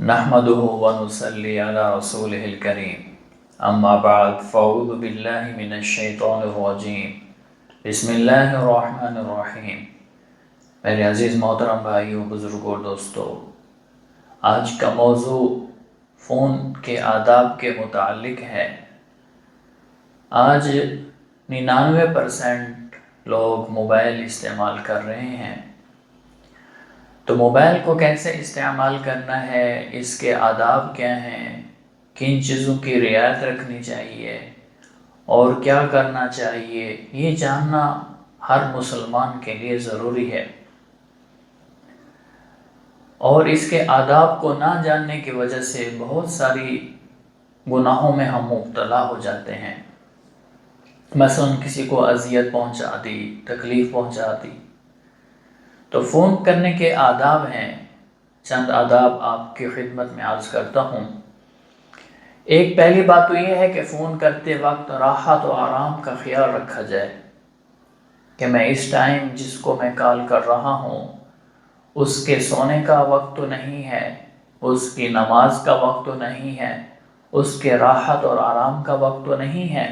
نحمده ونصلي على رسوله الكريم اما بعد فاعوذ باللہ من الشیطان الرجیم بسم اللہ الرحمن الرحیم۔ میرے عزیز محترم بھائیوں، بزرگوں اور دوستوں، آج کا موضوع فون کے آداب کے متعلق ہے۔ آج 99% لوگ موبائل استعمال کر رہے ہیں، تو موبائل کو کیسے استعمال کرنا ہے، اس کے آداب کیا ہیں، کن چیزوں کی رعایت رکھنی چاہیے اور کیا کرنا چاہیے، یہ جاننا ہر مسلمان کے لیے ضروری ہے۔ اور اس کے آداب کو نہ جاننے کی وجہ سے بہت ساری گناہوں میں ہم مبتلا ہو جاتے ہیں۔ مثلا کسی کو اذیت پہنچا دی، تکلیف پہنچا دی، تو فون کرنے کے آداب ہیں۔ چند آداب آپ کی خدمت میں عرض کرتا ہوں۔ ایک پہلی بات تو یہ ہے کہ فون کرتے وقت راحت و آرام کا خیال رکھا جائے کہ میں اس ٹائم جس کو میں کال کر رہا ہوں اس کے سونے کا وقت تو نہیں ہے، اس کی نماز کا وقت تو نہیں ہے، اس کے راحت اور آرام کا وقت تو نہیں ہے،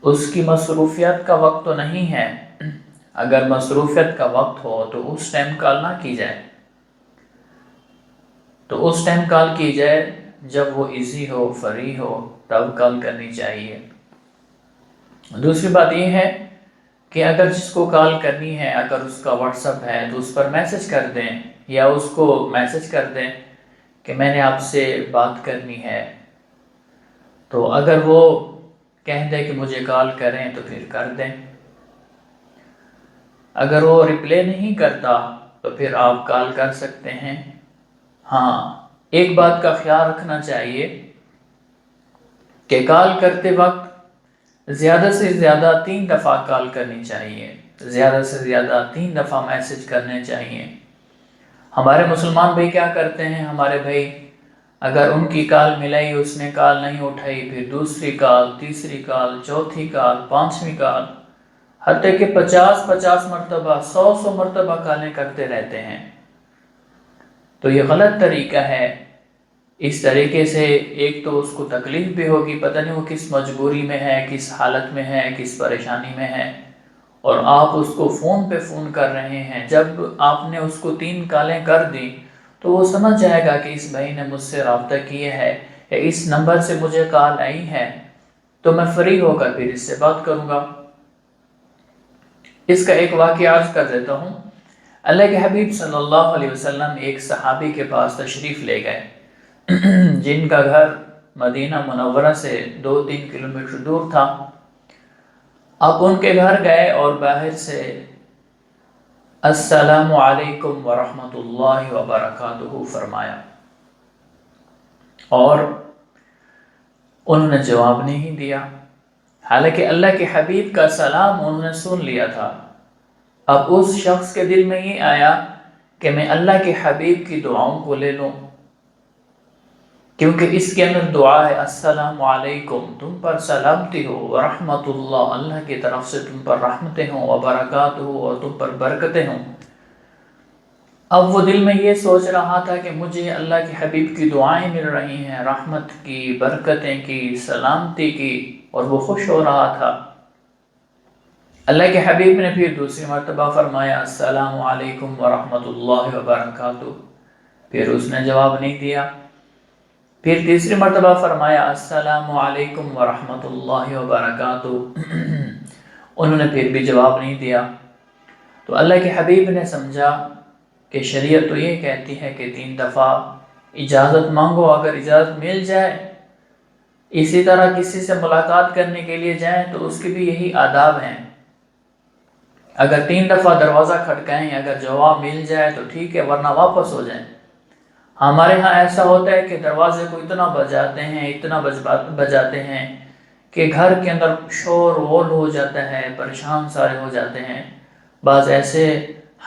اس کی مصروفیت کا وقت تو نہیں ہے۔ اگر مصروفیت کا وقت ہو تو اس ٹائم کال نہ کی جائے، تو اس ٹائم کال کی جائے جب وہ ایزی ہو، فری ہو، تب کال کرنی چاہیے۔ دوسری بات یہ ہے کہ اگر جس کو کال کرنی ہے، اگر اس کا واٹس ایپ ہے تو اس پر میسج کر دیں، یا اس کو میسج کر دیں کہ میں نے آپ سے بات کرنی ہے، تو اگر وہ کہہ دے کہ مجھے کال کریں تو پھر کر دیں۔ اگر وہ رپلے نہیں کرتا تو پھر آپ کال کر سکتے ہیں۔ ہاں، ایک بات کا خیال رکھنا چاہیے کہ کال کرتے وقت زیادہ سے زیادہ 3 دفعہ کال کرنی چاہیے، زیادہ سے زیادہ 3 دفعہ میسج کرنے چاہیے۔ ہمارے مسلمان بھائی کیا کرتے ہیں، ہمارے بھائی اگر ان کی کال ملائی، اس نے کال نہیں اٹھائی، پھر دوسری کال، تیسری کال، چوتھی کال، 5ویں کال، حتیٰ کہ 50 مرتبہ، 100 مرتبہ کالیں کرتے رہتے ہیں۔ تو یہ غلط طریقہ ہے۔ اس طریقے سے ایک تو اس کو تکلیف بھی ہوگی، پتہ نہیں وہ کس مجبوری میں ہے، کس حالت میں ہے، کس پریشانی میں ہے، اور آپ اس کو فون پہ فون کر رہے ہیں۔ جب آپ نے اس کو 3 کالیں کر دیں تو وہ سمجھ جائے گا کہ اس بھائی نے مجھ سے رابطہ کیا ہے، یا اس نمبر سے مجھے کال آئی ہے، تو میں فری ہو کر پھر اس سے بات کروں گا۔ اس کا ایک واقعہ عرض کر دیتا ہوں۔ اللہ کے حبیب صلی اللہ علیہ وسلم ایک صحابی کے پاس تشریف لے گئے جن کا گھر مدینہ منورہ سے 2-3 کلومیٹر دور تھا۔ آپ ان کے گھر گئے اور باہر سے السلام علیکم ورحمۃ اللہ وبرکاتہ فرمایا، اور انہوں نے جواب نہیں دیا، حالانکہ اللہ کے حبیب کا سلام انہوں نے سن لیا تھا۔ اب اس شخص کے دل میں یہ آیا کہ میں اللہ کے حبیب کی دعاؤں کو لے لوں، کیونکہ اس کے اندر دعا ہے السلام علیکم، تم پر سلامتی ہو، ورحمۃ اللہ، اللہ کی طرف سے تم پر رحمتیں ہوں، وبرکاتہ، اور تم پر برکتیں ہوں۔ اب وہ دل میں یہ سوچ رہا تھا کہ مجھے اللہ کے حبیب کی دعائیں مل رہی ہیں، رحمت کی، برکتیں کی، سلامتی کی، اور وہ خوش ہو رہا تھا۔ اللہ کے حبیب نے پھر دوسری مرتبہ فرمایا السلام علیکم ورحمۃ اللہ وبرکاتہ، پھر اس نے جواب نہیں دیا۔ پھر تیسری مرتبہ فرمایا السلام علیکم ورحمۃ اللہ وبرکاتہ، انہوں نے پھر بھی جواب نہیں دیا۔ تو اللہ کے حبیب نے سمجھا کہ شریعت تو یہ کہتی ہے کہ 3 دفعہ اجازت مانگو، اگر اجازت مل جائے، اسی طرح کسی سے ملاقات کرنے کے لیے جائیں تو اس کے بھی یہی آداب ہیں۔ اگر 3 دفعہ دروازہ کھٹکائیں، اگر جواب مل جائے تو ٹھیک ہے، ورنہ واپس ہو جائیں۔ ہمارے ہاں ایسا ہوتا ہے کہ دروازے کو اتنا بجاتے ہیں، اتنا بجاتے ہیں کہ گھر کے اندر شور وول ہو جاتا ہے، پریشان سارے ہو جاتے ہیں۔ بعض ایسے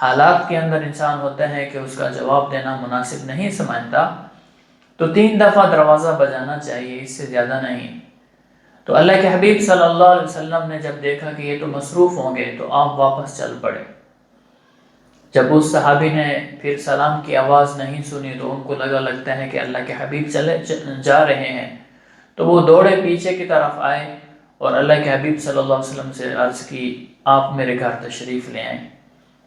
حالات کے اندر انسان ہوتا ہے کہ اس کا جواب دینا مناسب نہیں سمجھتا، تو 3 دفعہ دروازہ بجانا چاہیے، اس سے زیادہ نہیں۔ تو اللہ کے حبیب صلی اللہ علیہ وسلم نے جب دیکھا کہ یہ تو مصروف ہوں گے تو آپ واپس چل پڑے۔ جب اس صحابی نے پھر سلام کی آواز نہیں سنی تو ان کو لگتا ہے کہ اللہ کے حبیب جا رہے ہیں، تو وہ دوڑے پیچھے کی طرف آئے اور اللہ کے حبیب صلی اللہ علیہ وسلم سے عرض کی آپ میرے گھر تشریف لے آئیں۔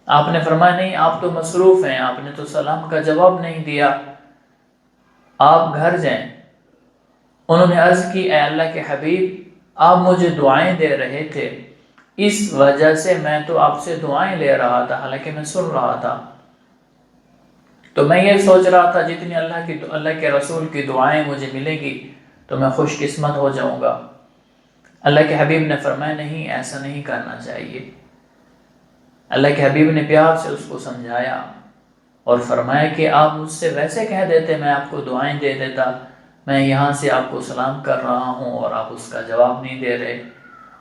آپ نے فرمایا نہیں، آپ تو مصروف ہیں، آپ نے تو سلام کا جواب نہیں دیا، آپ گھر جائیں۔ انہوں نے عرض کی اے اللہ کے حبیب، آپ مجھے دعائیں دے رہے تھے، اس وجہ سے میں تو آپ سے دعائیں لے رہا تھا، حالانکہ میں سن رہا تھا، تو میں یہ سوچ رہا تھا جتنی اللہ کے رسول کی دعائیں مجھے ملے گی تو میں خوش قسمت ہو جاؤں گا۔ اللہ کے حبیب نے فرمایا نہیں، ایسا نہیں کرنا چاہیے۔ اللہ کے حبیب نے پیار سے اس کو سمجھایا اور فرمایا کہ آپ مجھ سے ویسے کہہ دیتے، میں آپ کو دعائیں دے دیتا، میں یہاں سے آپ کو سلام کر رہا ہوں اور آپ اس کا جواب نہیں دے رہے۔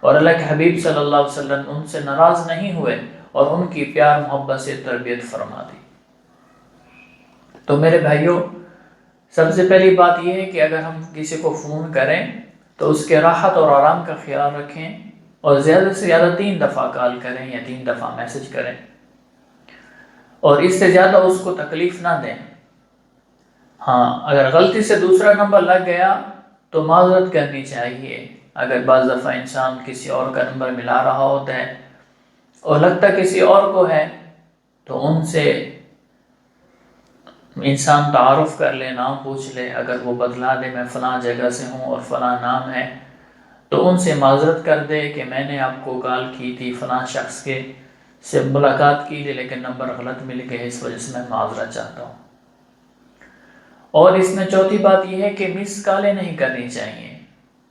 اور اللہ کے حبیب صلی اللہ علیہ وسلم ان سے ناراض نہیں ہوئے اور ان کی پیار محبت سے تربیت فرما دی۔ تو میرے بھائیوں، سب سے پہلی بات یہ ہے کہ اگر ہم کسی کو فون کریں تو اس کے راحت اور آرام کا خیال رکھیں اور زیادہ سے زیادہ 3 دفعہ کال کریں یا 3 دفعہ میسج کریں، اور اس سے زیادہ اس کو تکلیف نہ دیں۔ ہاں، اگر غلطی سے دوسرا نمبر لگ گیا تو معذرت کرنی چاہیے۔ اگر بعض دفعہ انسان کسی اور کا نمبر ملا رہا ہوتا ہے اور لگتا کسی اور کو ہے تو ان سے انسان تعارف کر لے، نام پوچھ لے، اگر وہ بتلا دے میں فلاں جگہ سے ہوں اور فلاں نام ہے تو ان سے معذرت کر دے کہ میں نے آپ کو کال کی تھی، فلاں شخص کے سے ملاقات کی تھی لیکن نمبر غلط مل گیا، اس وجہ سے میں معذرت چاہتا ہوں۔ اور اس میں چوتھی بات یہ ہے کہ مس کالیں نہیں کرنی چاہیے۔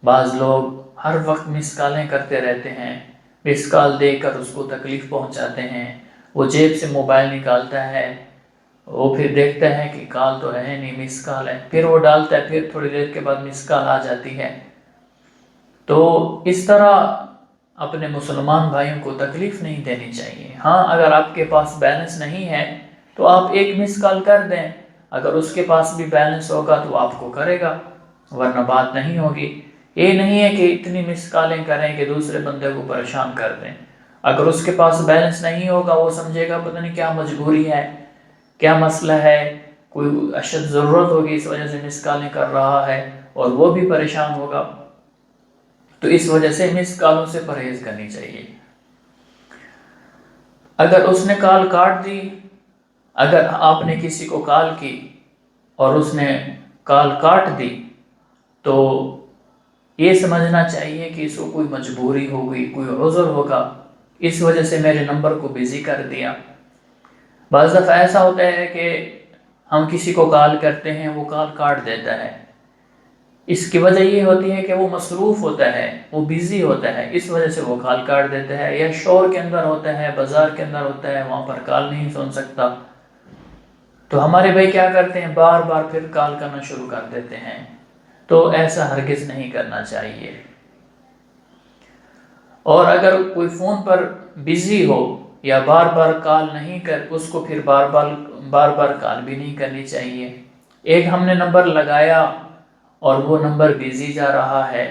بعض لوگ ہر وقت مس کالیں کرتے رہتے ہیں، مس کال دے کر اس کو تکلیف پہنچاتے ہیں۔ وہ جیب سے موبائل نکالتا ہے، وہ پھر دیکھتا ہے کہ کال تو ہے نہیں، مس کال ہے، پھر وہ ڈالتا ہے، پھر تھوڑی دیر کے بعد مس کال آ جاتی ہے۔ تو اس طرح اپنے مسلمان بھائیوں کو تکلیف نہیں دینی چاہیے۔ ہاں، اگر آپ کے پاس بیلنس نہیں ہے تو آپ ایک مس کال کر دیں، اگر اس کے پاس بھی بیلنس ہوگا تو آپ کو کرے گا، ورنہ بات نہیں ہوگی۔ یہ نہیں ہے کہ اتنی مس کالیں کریں کہ دوسرے بندے کو پریشان کر دیں۔ اگر اس کے پاس بیلنس نہیں ہوگا، وہ سمجھے گا پتہ نہیں کیا مجبوری ہے، کیا مسئلہ ہے، کوئی اشد ضرورت ہوگی اس وجہ سے مس کالیں کر رہا ہے، اور وہ بھی پریشان ہوگا۔ تو اس وجہ سے مس کالوں سے پرہیز کرنی چاہیے۔ اگر اس نے کال کاٹ دی، اگر آپ نے کسی کو کال کی اور اس نے کال کاٹ دی تو یہ سمجھنا چاہیے کہ اس کو کوئی مجبوری ہوگی، کوئی عذر ہوگا، اس وجہ سے میرے نمبر کو بزی کر دیا۔ بعض دفعہ ایسا ہوتا ہے کہ ہم کسی کو کال کرتے ہیں، وہ کال کاٹ دیتا ہے، اس کی وجہ یہ ہوتی ہے کہ وہ مصروف ہوتا ہے، وہ بیزی ہوتا ہے، اس وجہ سے وہ کال کاٹ دیتا ہے، یا شور کے اندر ہوتا ہے، بازار کے اندر ہوتا ہے، وہاں پر کال نہیں سن سکتا۔ تو ہمارے بھائی کیا کرتے ہیں، بار بار پھر کال کرنا شروع کر دیتے ہیں، تو ایسا ہرگز نہیں کرنا چاہیے۔ اور اگر کوئی فون پر بیزی ہو یا بار بار کال نہیں کر، اس کو پھر بار بار کال بھی نہیں کرنی چاہیے۔ ایک ہم نے نمبر لگایا اور وہ نمبر بیزی جا رہا ہے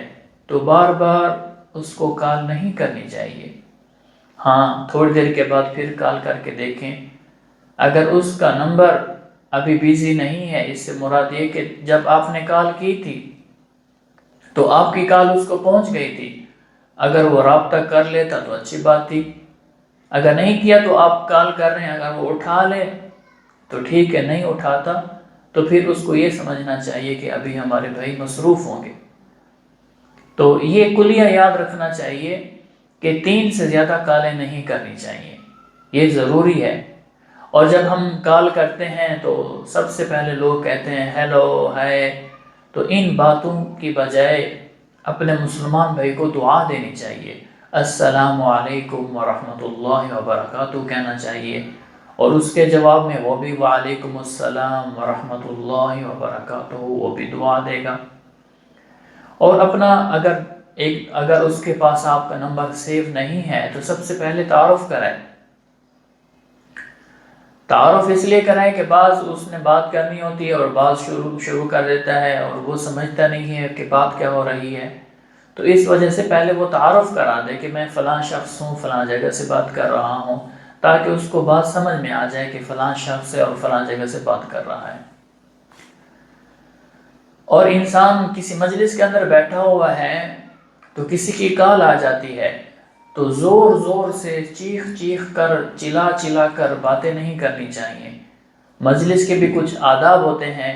تو بار بار اس کو کال نہیں کرنی چاہیے۔ ہاں، تھوڑی دیر کے بعد پھر کال کر کے دیکھیں، اگر اس کا نمبر ابھی بیزی نہیں ہے، اس سے مراد یہ کہ جب آپ نے کال کی تھی تو آپ کی کال اس کو پہنچ گئی تھی، اگر وہ رابطہ کر لیتا تو اچھی بات تھی، اگر نہیں کیا تو آپ کال کر رہے ہیں، اگر وہ اٹھا لے تو ٹھیک ہے، نہیں اٹھاتا تو پھر اس کو یہ سمجھنا چاہیے کہ ابھی ہمارے بھائی مصروف ہوں گے۔ تو یہ کلیہ یاد رکھنا چاہیے کہ 3 سے زیادہ کالیں نہیں کرنی چاہیے، یہ ضروری ہے۔ اور جب ہم کال کرتے ہیں تو سب سے پہلے لوگ کہتے ہیں ہیلو، ہے، تو ان باتوں کی بجائے اپنے مسلمان بھائی کو دعا دینی چاہیے، السلام علیکم ورحمۃ اللہ وبرکاتہ کہنا چاہیے، اور اس کے جواب میں وہ بھی وعلیکم السلام ورحمۃ اللہ وبرکاتہ، وہ بھی دعا دے گا۔ اور اپنا اگر اس کے پاس آپ کا نمبر سیو نہیں ہے تو سب سے پہلے تعارف کرائے۔ تعارف اس لیے کرائے کہ بعض اس نے بات کرنی ہوتی ہے اور بعض شروع کر دیتا ہے اور وہ سمجھتا نہیں ہے کہ بات کیا ہو رہی ہے، تو اس وجہ سے پہلے وہ تعارف کرا دے کہ میں فلاں شخص ہوں، فلاں جگہ سے بات کر رہا ہوں، تاکہ اس کو بات سمجھ میں آ جائے کہ فلاں شخص ہے اور فلاں جگہ سے بات کر رہا ہے۔ اور انسان کسی مجلس کے اندر بیٹھا ہوا ہے تو کسی کی کال آ جاتی ہے تو زور زور سے چیخ چیخ کر چلا چلا کر باتیں نہیں کرنی چاہیے۔ مجلس کے بھی کچھ آداب ہوتے ہیں۔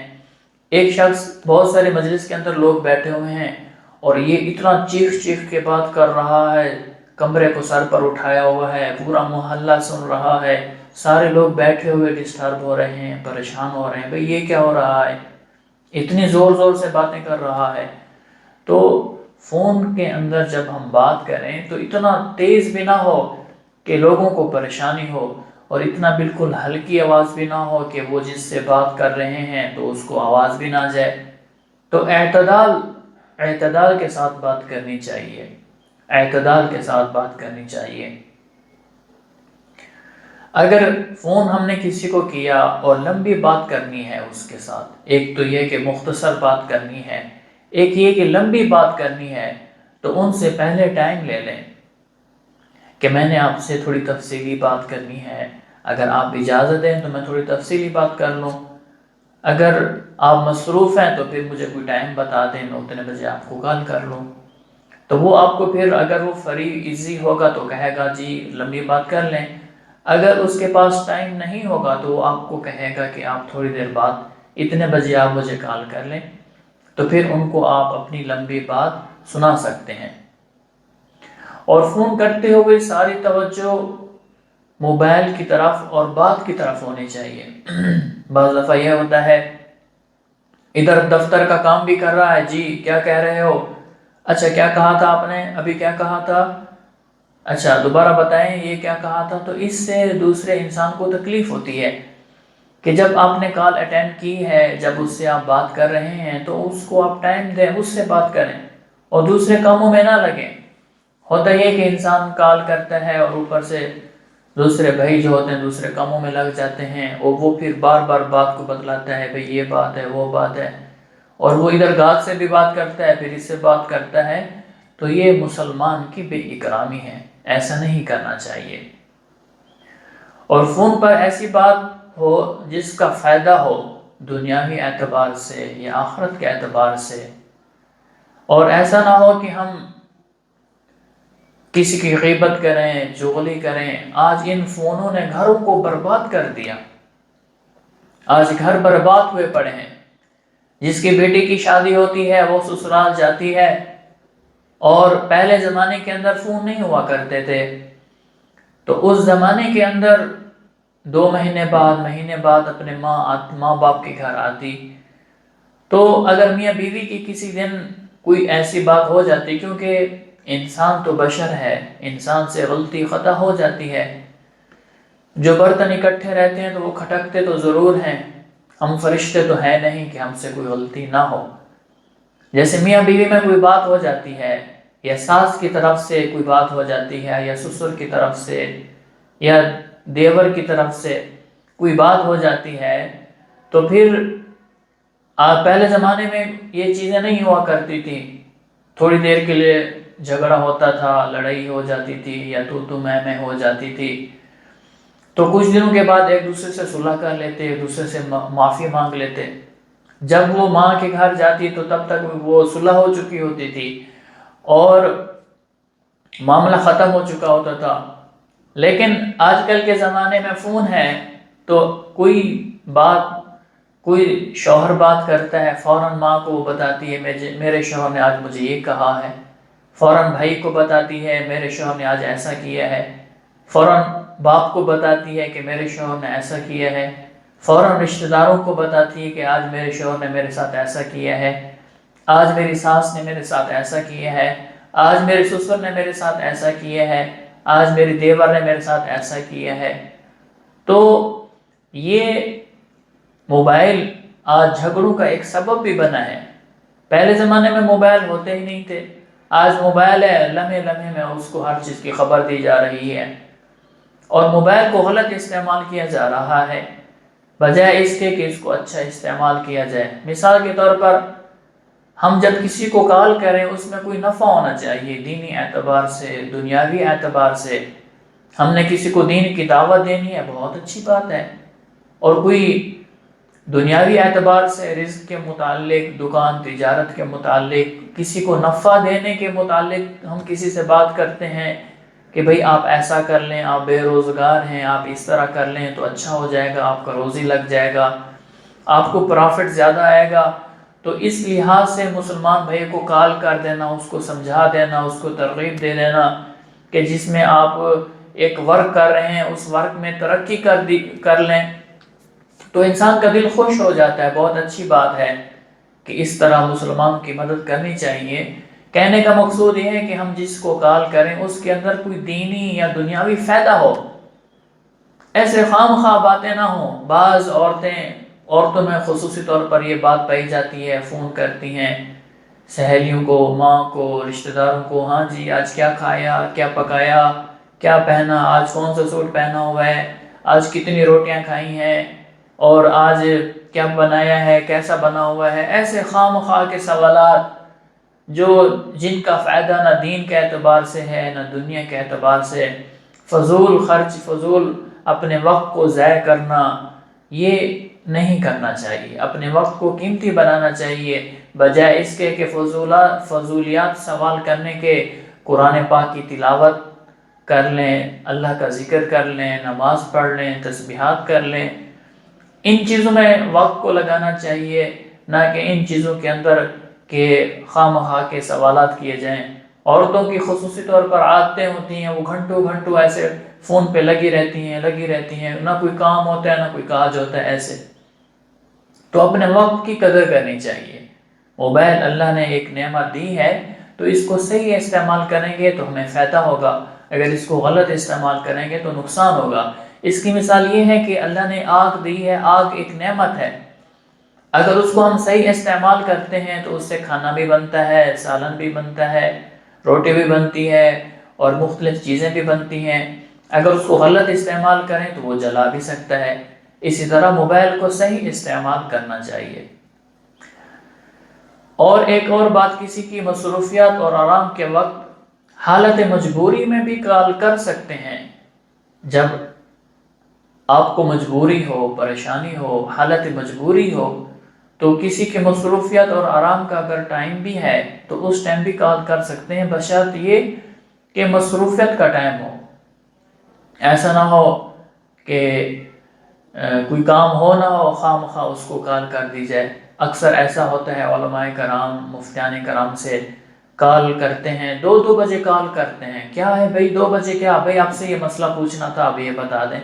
ایک شخص بہت سارے مجلس کے اندر لوگ بیٹھے ہوئے ہیں اور یہ اتنا چیخ چیخ کے بات کر رہا ہے، کمرے کو سر پر اٹھایا ہوا ہے، پورا محلہ سن رہا ہے، سارے لوگ بیٹھے ہوئے ڈسٹرب ہو رہے ہیں، پریشان ہو رہے ہیں، بھئی یہ کیا ہو رہا ہے، اتنی زور زور سے باتیں کر رہا ہے۔ تو فون کے اندر جب ہم بات کریں تو اتنا تیز بھی نہ ہو کہ لوگوں کو پریشانی ہو، اور اتنا بالکل ہلکی آواز بھی نہ ہو کہ وہ جس سے بات کر رہے ہیں تو اس کو آواز بھی نہ جائے۔ تو اعتدال کے ساتھ بات کرنی چاہیے، اعتدال کے ساتھ بات کرنی چاہیے۔ اگر فون ہم نے کسی کو کیا اور لمبی بات کرنی ہے اس کے ساتھ، ایک تو یہ کہ مختصر بات کرنی ہے، ایک یہ کہ لمبی بات کرنی ہے، تو ان سے پہلے ٹائم لے لیں کہ میں نے آپ سے تھوڑی تفصیلی بات کرنی ہے، اگر آپ اجازت دیں تو میں تھوڑی تفصیلی بات کر لوں، اگر آپ مصروف ہیں تو پھر مجھے کوئی ٹائم بتا دیں، میں اتنے بجے آپ کو کال کر لوں۔ تو وہ آپ کو پھر اگر وہ فری ایزی ہوگا تو کہے گا جی لمبی بات کر لیں، اگر اس کے پاس ٹائم نہیں ہوگا تو وہ آپ کو کہے گا کہ آپ تھوڑی دیر بعد اتنے بجے آپ مجھے کال کر لیں، تو پھر ان کو آپ اپنی لمبی بات سنا سکتے ہیں۔ اور فون کرتے ہوئے ساری توجہ موبائل کی طرف اور بات کی طرف ہونی چاہیے۔ بعض دفعہ یہ ہوتا ہے ادھر دفتر کا کام بھی کر رہا ہے، جی کیا کہہ رہے ہو، اچھا کیا کہا تھا آپ نے، ابھی کیا کہا تھا، اچھا دوبارہ بتائیں یہ کیا کہا تھا۔ تو اس سے دوسرے انسان کو تکلیف ہوتی ہے کہ جب آپ نے کال اٹینڈ کی ہے، جب اس سے آپ بات کر رہے ہیں تو اس کو آپ ٹائم دیں، اس سے بات کریں اور دوسرے کاموں میں نہ لگیں۔ ہوتا یہ کہ انسان کال کرتا ہے اور اوپر سے دوسرے بھائی جو ہوتے ہیں دوسرے کاموں میں لگ جاتے ہیں، اور وہ پھر بار بار بات کو بتلاتا ہے، بھئی یہ بات ہے وہ بات ہے، اور وہ ادھر گاہک سے بھی بات کرتا ہے، پھر اس سے بات کرتا ہے، تو یہ مسلمان کی بے اکرامی ہے، ایسا نہیں کرنا چاہیے۔ اور فون پر ایسی بات ہو جس کا فائدہ ہو دنیاوی اعتبار سے یا آخرت کے اعتبار سے، اور ایسا نہ ہو کہ ہم کسی کی غیبت کریں، چغلی کریں۔ آج ان فونوں نے گھروں کو برباد کر دیا، آج گھر برباد ہوئے پڑے ہیں۔ جس کی بیٹی کی شادی ہوتی ہے وہ سسرال جاتی ہے، اور پہلے زمانے کے اندر فون نہیں ہوا کرتے تھے، تو اس زمانے کے اندر 2 مہینے بعد اپنے ماں باپ کے گھر آتی، تو اگر میاں بیوی کی کسی دن کوئی ایسی بات ہو جاتی، کیونکہ انسان تو بشر ہے، انسان سے غلطی خطا ہو جاتی ہے، جو برتن اکٹھے رہتے ہیں تو وہ کھٹکتے تو ضرور ہیں، ہم فرشتے تو ہیں نہیں کہ ہم سے کوئی غلطی نہ ہو۔ جیسے میاں بیوی میں کوئی بات ہو جاتی ہے، یا ساس کی طرف سے کوئی بات ہو جاتی ہے، یا سسر کی طرف سے یا دیور کی طرف سے کوئی بات ہو جاتی ہے، تو پھر پہلے زمانے میں یہ چیزیں نہیں ہوا کرتی تھی، تھوڑی دیر کے لیے جھگڑا ہوتا تھا، لڑائی ہو جاتی تھی، یا تو میں ہو جاتی تھی، تو کچھ دنوں کے بعد ایک دوسرے سے صلح کر لیتے، ایک دوسرے سے معافی مانگ لیتے۔ جب وہ ماں کے گھر جاتی تو تب تک وہ صلح ہو چکی ہوتی تھی اور معاملہ ختم ہو چکا ہوتا تھا۔ لیکن آج کل کے زمانے میں فون ہے تو کوئی شوہر بات کرتا ہے، فوراً ماں کو وہ بتاتی ہے میرے شوہر نے آج مجھے یہ کہا ہے، فوراً بھائی کو بتاتی ہے میرے شوہر نے آج ایسا کیا ہے، فوراً باپ کو بتاتی ہے کہ میرے شوہر نے ایسا کیا ہے، فوراً رشتہ داروں کو بتاتی ہے کہ آج میرے شوہر نے میرے ساتھ ایسا کیا ہے، آج میری ساس نے میرے ساتھ ایسا کیا ہے، آج میرے سسر نے میرے ساتھ ایسا کیا ہے، آج میری دیور نے میرے ساتھ ایسا کیا ہے۔ تو یہ موبائل آج جھگڑوں کا ایک سبب بھی بنا ہے۔ پہلے زمانے میں موبائل ہوتے ہی نہیں تھے، آج موبائل ہے، لمحے لمحے میں اس کو ہر چیز کی خبر دی جا رہی ہے، اور موبائل کو غلط استعمال کیا جا رہا ہے بجائے اس کے کہ اس کو اچھا استعمال کیا جائے۔ مثال کے طور پر ہم جب کسی کو کال کریں اس میں کوئی نفع ہونا چاہیے، دینی اعتبار سے، دنیاوی اعتبار سے۔ ہم نے کسی کو دین کی دعوت دینی ہے، بہت اچھی بات ہے، اور کوئی دنیاوی اعتبار سے رزق کے متعلق، دکان تجارت کے متعلق، کسی کو نفع دینے کے متعلق ہم کسی سے بات کرتے ہیں کہ بھئی آپ ایسا کر لیں، آپ بے روزگار ہیں، آپ اس طرح کر لیں تو اچھا ہو جائے گا، آپ کا روزی لگ جائے گا، آپ کو پرافٹ زیادہ آئے گا، تو اس لحاظ سے مسلمان بھائی کو کال کر دینا، اس کو سمجھا دینا، اس کو ترغیب دے دینا کہ جس میں آپ ایک ورک کر رہے ہیں اس ورک میں ترقی کر لیں، تو انسان کا دل خوش ہو جاتا ہے۔ بہت اچھی بات ہے کہ اس طرح مسلمان کی مدد کرنی چاہیے۔ کہنے کا مقصود یہ ہے کہ ہم جس کو کال کریں اس کے اندر کوئی دینی یا دنیاوی فائدہ ہو، ایسے خام خواہ باتیں نہ ہوں۔ بعض عورتوں میں خصوصی طور پر یہ بات پائی جاتی ہے، فون کرتی ہیں سہیلیوں کو، ماں کو، رشتہ داروں کو، ہاں جی آج کیا کھایا، کیا پکایا، کیا پہنا، آج کون سا سوٹ پہنا ہوا ہے، آج کتنی روٹیاں کھائی ہیں، اور آج کیا بنایا ہے، کیسا بنا ہوا ہے۔ ایسے خام خواہ کے سوالات جن کا فائدہ نہ دین کے اعتبار سے ہے نہ دنیا کے اعتبار سے، فضول خرچ، فضول اپنے وقت کو ضائع کرنا، یہ نہیں کرنا چاہیے۔ اپنے وقت کو قیمتی بنانا چاہیے، بجائے اس کے کہ فضولیات سوال کرنے کے قرآن پاک کی تلاوت کر لیں، اللہ کا ذکر کر لیں، نماز پڑھ لیں، تسبیحات کر لیں۔ ان چیزوں میں وقت کو لگانا چاہیے، نہ کہ ان چیزوں کے اندر کہ خواہ مخواہ کے سوالات کیے جائیں۔ عورتوں کی خصوصی طور پر عادتیں ہوتی ہیں، وہ گھنٹوں ایسے فون پہ لگی رہتی ہیں، نہ کوئی کام ہوتا ہے نہ کوئی کاج ہوتا ہے ایسے۔ تو اپنے وقت کی قدر کرنی چاہیے۔ موبائل اللہ نے ایک نعمت دی ہے، تو اس کو صحیح استعمال کریں گے تو ہمیں فائدہ ہوگا، اگر اس کو غلط استعمال کریں گے تو نقصان ہوگا۔ اس کی مثال یہ ہے کہ اللہ نے آگ دی ہے، آگ ایک نعمت ہے، اگر اس کو ہم صحیح استعمال کرتے ہیں تو اس سے کھانا بھی بنتا ہے، سالن بھی بنتا ہے، روٹی بھی بنتی ہے، اور مختلف چیزیں بھی بنتی ہیں۔ اگر اس کو غلط استعمال کریں تو وہ جلا بھی سکتا ہے۔ اسی طرح موبائل کو صحیح استعمال کرنا چاہیے۔ اور ایک اور بات، کسی کی مصروفیات اور آرام کے وقت حالت مجبوری میں بھی کال کر سکتے ہیں۔ جب آپ کو مجبوری ہو، پریشانی ہو، حالت مجبوری ہو، تو کسی کے مصروفیات اور آرام کا اگر ٹائم بھی ہے تو اس ٹائم بھی کال کر سکتے ہیں، بشرط یہ کہ مصروفیت کا ٹائم ہو۔ ایسا نہ ہو کہ کوئی کام ہو نہ ہو، خواہ مخواہ اس کو کال کر دی جائے۔ اکثر ایسا ہوتا ہے، علماء کرام، مفتیان کرام سے کال کرتے ہیں، 2 بجے کال کرتے ہیں، کیا ہے بھائی 2 بجے، کیا بھائی آپ سے یہ مسئلہ پوچھنا تھا، آپ یہ بتا دیں۔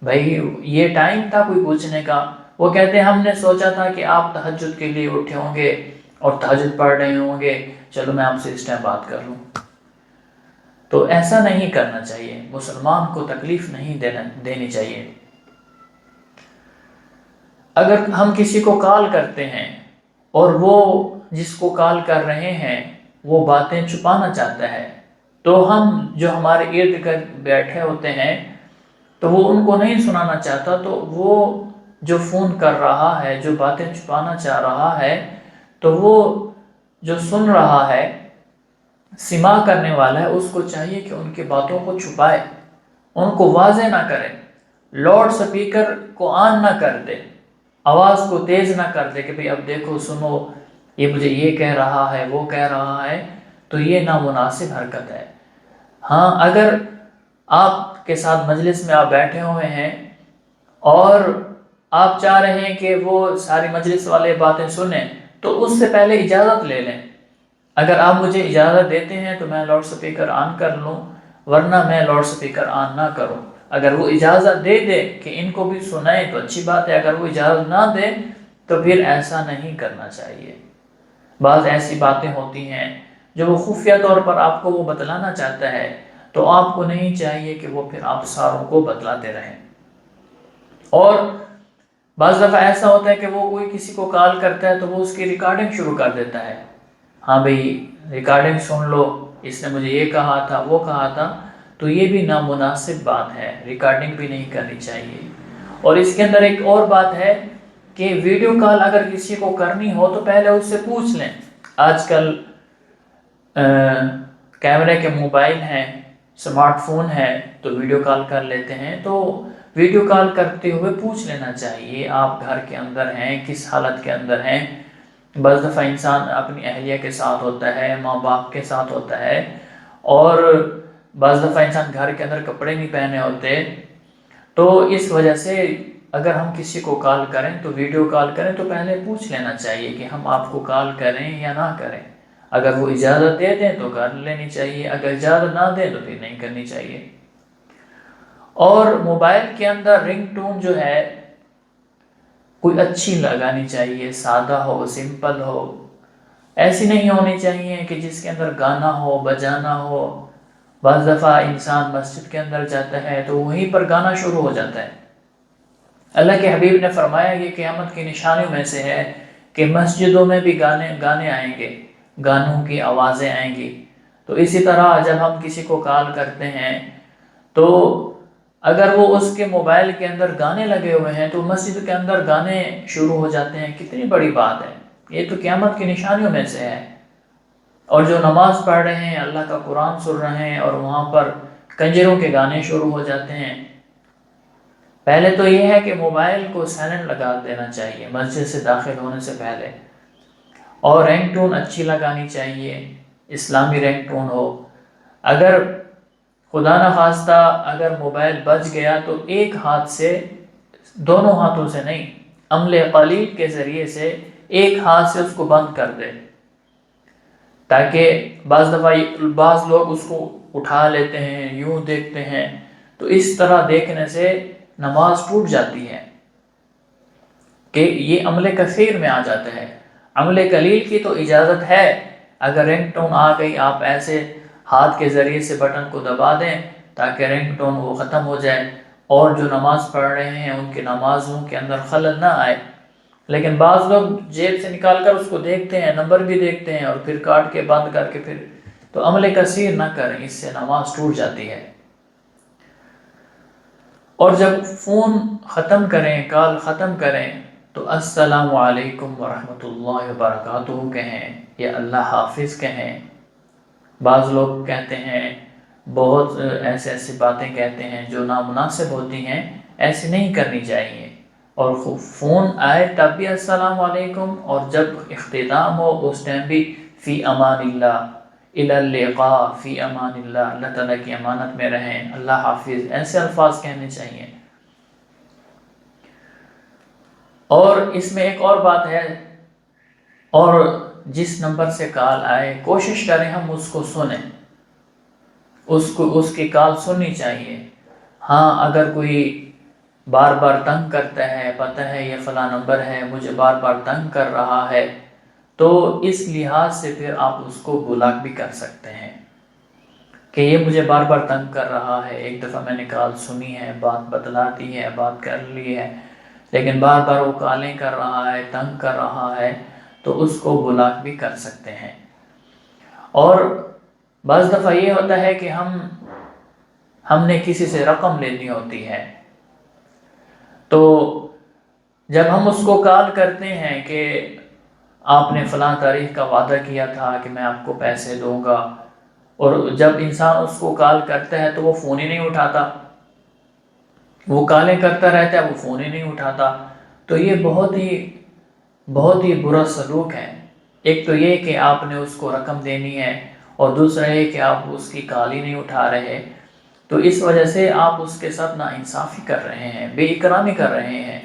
بھائی یہ ٹائم تھا کوئی پوچھنے کا؟ وہ کہتے ہیں ہم نے سوچا تھا کہ آپ تہجد کے لیے اٹھے ہوں گے اور تہجد پڑھ رہے ہوں گے، چلو میں آپ سے اس ٹائم بات کر لوں۔ تو ایسا نہیں کرنا چاہیے، مسلمان کو تکلیف نہیں دینی چاہیے۔ اگر ہم کسی کو کال کرتے ہیں اور وہ جس کو کال کر رہے ہیں وہ باتیں چھپانا چاہتا ہے، تو ہم جو ہمارے ارد گرد بیٹھے ہوتے ہیں تو وہ ان کو نہیں سنانا چاہتا، تو وہ جو فون کر رہا ہے، جو باتیں چھپانا چاہ رہا ہے، تو وہ جو سن رہا ہے، سماع کرنے والا ہے، اس کو چاہیے کہ ان کی باتوں کو چھپائے، ان کو واضح نہ کرے، لاؤڈ سپیکر کو آن نہ کر دے، آواز کو تیز نہ کر دے کہ بھئی اب دیکھو سنو، یہ مجھے یہ کہہ رہا ہے، وہ کہہ رہا ہے، تو یہ نامناسب حرکت ہے۔ ہاں اگر آپ کے ساتھ مجلس میں آپ بیٹھے ہوئے ہیں اور آپ چاہ رہے ہیں کہ وہ ساری مجلس والے باتیں سنیں، تو اس سے پہلے اجازت لے لیں۔ اگر آپ مجھے اجازت دیتے ہیں تو میں لاؤڈ سپیکر آن کر لوں، ورنہ میں لاؤڈ سپیکر آن نہ کروں۔ اگر وہ اجازت دے دے کہ ان کو بھی سنائیں تو اچھی بات ہے، اگر وہ اجازت نہ دے تو پھر ایسا نہیں کرنا چاہیے۔ بعض ایسی باتیں ہوتی ہیں جو وہ خفیہ طور پر آپ کو وہ بتلانا چاہتا ہے، تو آپ کو نہیں چاہیے کہ وہ پھر آپ ساروں کو بتلاتے رہیں۔ اور بعض دفعہ ایسا ہوتا ہے کہ وہ کوئی کسی کو کال کرتا ہے تو وہ اس کی ریکارڈنگ شروع کر دیتا ہے، ہاں بھئی ریکارڈنگ سن لو، اس نے مجھے یہ کہا تھا، وہ کہا تھا، تو یہ بھی نامناسب بات ہے، ریکارڈنگ بھی نہیں کرنی چاہیے۔ اور اس کے اندر ایک اور بات ہے کہ ویڈیو کال اگر کسی کو کرنی ہو تو پہلے اس سے پوچھ لیں۔ آج کل کیمرے کے موبائل ہیں، اسمارٹ فون ہے تو ویڈیو کال کر لیتے ہیں، تو ویڈیو کال کرتے ہوئے پوچھ لینا چاہیے آپ گھر کے اندر ہیں، کس حالت کے اندر ہیں۔ بعض دفعہ انسان اپنی اہلیہ کے ساتھ ہوتا ہے، ماں باپ کے ساتھ ہوتا ہے، اور بعض دفعہ انسان گھر کے اندر کپڑے نہیں پہنے ہوتے، تو اس وجہ سے اگر ہم کسی کو کال کریں تو ویڈیو کال کریں تو پہلے پوچھ لینا چاہیے کہ ہم آپ کو کال کریں یا نہ کریں۔ اگر وہ اجازت دے دیں تو کر لینی چاہیے، اگر اجازت نہ دیں تو پھر نہیں کرنی چاہیے۔ اور موبائل کے اندر رنگ ٹون جو ہے کوئی اچھی لگانی چاہیے، سادہ ہو، سمپل ہو، ایسی نہیں ہونی چاہیے کہ جس کے اندر گانا ہو، بجانا ہو۔ بعض دفعہ انسان مسجد کے اندر جاتا ہے تو وہیں پر گانا شروع ہو جاتا ہے۔ اللہ کے حبیب نے فرمایا یہ قیامت کی نشانیوں میں سے ہے کہ مسجدوں میں بھی گانے آئیں گے، گانوں کی آوازیں آئیں گی۔ تو اسی طرح جب ہم کسی کو کال کرتے ہیں تو اگر وہ اس کے موبائل کے اندر گانے لگے ہوئے ہیں تو مسجد کے اندر گانے شروع ہو جاتے ہیں، کتنی بڑی بات ہے، یہ تو قیامت کی نشانیوں میں سے ہے۔ اور جو نماز پڑھ رہے ہیں، اللہ کا قرآن سن رہے ہیں اور وہاں پر کنجروں کے گانے شروع ہو جاتے ہیں، پہلے تو یہ ہے کہ موبائل کو سائلنٹ لگا دینا چاہیے مسجد سے داخل ہونے سے پہلے، اور رنگ ٹون اچھی لگانی چاہیے، اسلامی رنگ ٹون ہو۔ اگر خدا نخواستہ اگر موبائل بج گیا تو ایک ہاتھ سے، دونوں ہاتھوں سے نہیں، عمل قلیل کے ذریعے سے ایک ہاتھ سے اس کو بند کر دے، تاکہ بعض دفعہ بعض لوگ اس کو اٹھا لیتے ہیں، یوں دیکھتے ہیں، تو اس طرح دیکھنے سے نماز ٹوٹ جاتی ہے کہ یہ عمل کثیر میں آ جاتا ہے۔ عمل قلیل کی تو اجازت ہے، اگر رنگ ٹون آ گئی آپ ایسے ہاتھ کے ذریعے سے بٹن کو دبا دیں تاکہ رنگ ٹون وہ ختم ہو جائے اور جو نماز پڑھ رہے ہیں ان کی نمازوں کے اندر خلل نہ آئے۔ لیکن بعض لوگ جیب سے نکال کر اس کو دیکھتے ہیں، نمبر بھی دیکھتے ہیں اور پھر کاٹ کے بند کر کے پھر، تو عمل کثیر نہ کریں، اس سے نماز ٹوٹ جاتی ہے۔ اور جب فون ختم کریں، کال ختم کریں تو السلام علیکم ورحمۃ اللہ وبرکاتہ کہیں یا اللہ حافظ کہیں۔ بعض لوگ کہتے ہیں، بہت ایسی باتیں کہتے ہیں جو نامناسب ہوتی ہیں، ایسی نہیں کرنی چاہیے۔ اور فون آئے تب بھی السلام علیکم، اور جب اختتام ہو اس ٹائم بھی فی امان اللہ، الی اللقاء، فی امان اللہ، اللہ تعالیٰ کی امانت میں رہیں، اللہ حافظ، ایسے الفاظ کہنے چاہیے۔ اور اس میں ایک اور بات ہے، اور جس نمبر سے کال آئے کوشش کریں ہم اس کو سنیں، اس کی کال سننی چاہیے۔ ہاں اگر کوئی بار بار تنگ کرتا ہے، پتہ ہے یہ فلاں نمبر ہے مجھے بار بار تنگ کر رہا ہے، تو اس لحاظ سے پھر آپ اس کو بلاک بھی کر سکتے ہیں کہ یہ مجھے بار بار تنگ کر رہا ہے، ایک دفعہ میں نے کال سنی ہے، بات بتلا دی ہے، بات کر لی ہے، لیکن بار بار وہ کالیں کر رہا ہے، تنگ کر رہا ہے، تو اس کو بلاک بھی کر سکتے ہیں۔ اور بعض دفعہ یہ ہوتا ہے کہ ہم نے کسی سے رقم لینی ہوتی ہے، تو جب ہم اس کو کال کرتے ہیں کہ آپ نے فلاں تاریخ کا وعدہ کیا تھا کہ میں آپ کو پیسے دوں گا، اور جب انسان اس کو کال کرتا ہے تو وہ فون ہی نہیں اٹھاتا، وہ کالیں کرتا رہتا ہے، وہ فون ہی نہیں اٹھاتا، تو یہ بہت ہی برا سلوک ہے۔ ایک تو یہ کہ آپ نے اس کو رقم دینی ہے، اور دوسرا یہ کہ آپ اس کی کال ہی نہیں اٹھا رہے، تو اس وجہ سے آپ اس کے ساتھ ناانصافی کر رہے ہیں، بے اکرامی کر رہے ہیں،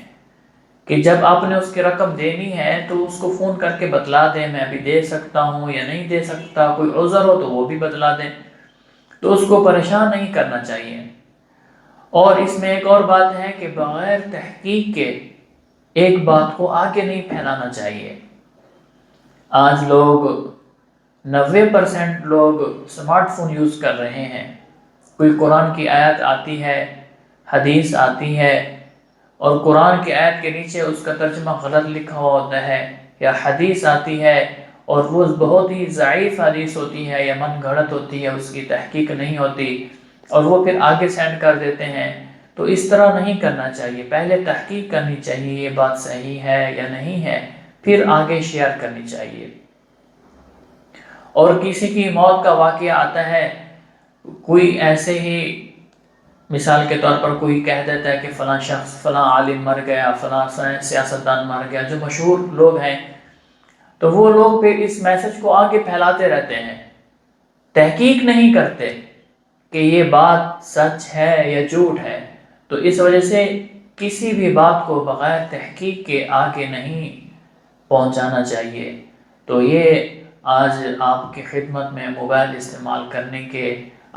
کہ جب آپ نے اس کی رقم دینی ہے تو اس کو فون کر کے بتلا دیں میں ابھی دے سکتا ہوں یا نہیں دے سکتا، کوئی عذر ہو تو وہ بھی بتلا دیں، تو اس کو پریشان نہیں کرنا چاہیے۔ اور اس میں ایک اور بات ہے کہ بغیر تحقیق کے ایک بات کو آگے نہیں پھیلانا چاہیے۔ آج لوگ 90% لوگ سمارٹ فون یوز کر رہے ہیں، کوئی قرآن کی آیت آتی ہے، حدیث آتی ہے، اور قرآن کی آیت کے نیچے اس کا ترجمہ غلط لکھا ہوتا ہے، یا حدیث آتی ہے اور وہ بہت ہی ضعیف حدیث ہوتی ہے یا من گھڑت ہوتی ہے، اس کی تحقیق نہیں ہوتی، اور وہ پھر آگے سینڈ کر دیتے ہیں۔ تو اس طرح نہیں کرنا چاہیے، پہلے تحقیق کرنی چاہیے یہ بات صحیح ہے یا نہیں ہے، پھر آگے شیئر کرنی چاہیے۔ اور کسی کی موت کا واقعہ آتا ہے کوئی ایسے ہی مثال کے طور پر کوئی کہہ دیتا ہے کہ فلاں شخص، فلاں عالم مر گیا، فلاں سیاستدان مر گیا، جو مشہور لوگ ہیں، تو وہ لوگ پھر اس میسج کو آگے پھیلاتے رہتے ہیں، تحقیق نہیں کرتے کہ یہ بات سچ ہے یا جھوٹ ہے. تو اس وجہ سے کسی بھی بات کو بغیر تحقیق کے آگے نہیں پہنچانا چاہیے. تو یہ آج آپ کی خدمت میں موبائل استعمال کرنے کے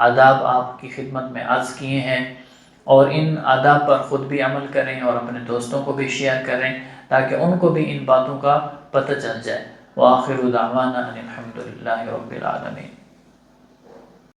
آداب آپ کی خدمت میں عرض کیے ہیں، اور ان آداب پر خود بھی عمل کریں اور اپنے دوستوں کو بھی شیئر کریں تاکہ ان کو بھی ان باتوں کا پتہ چل جائے. وآخر دعوانا ان الحمد للہ رب العالمین.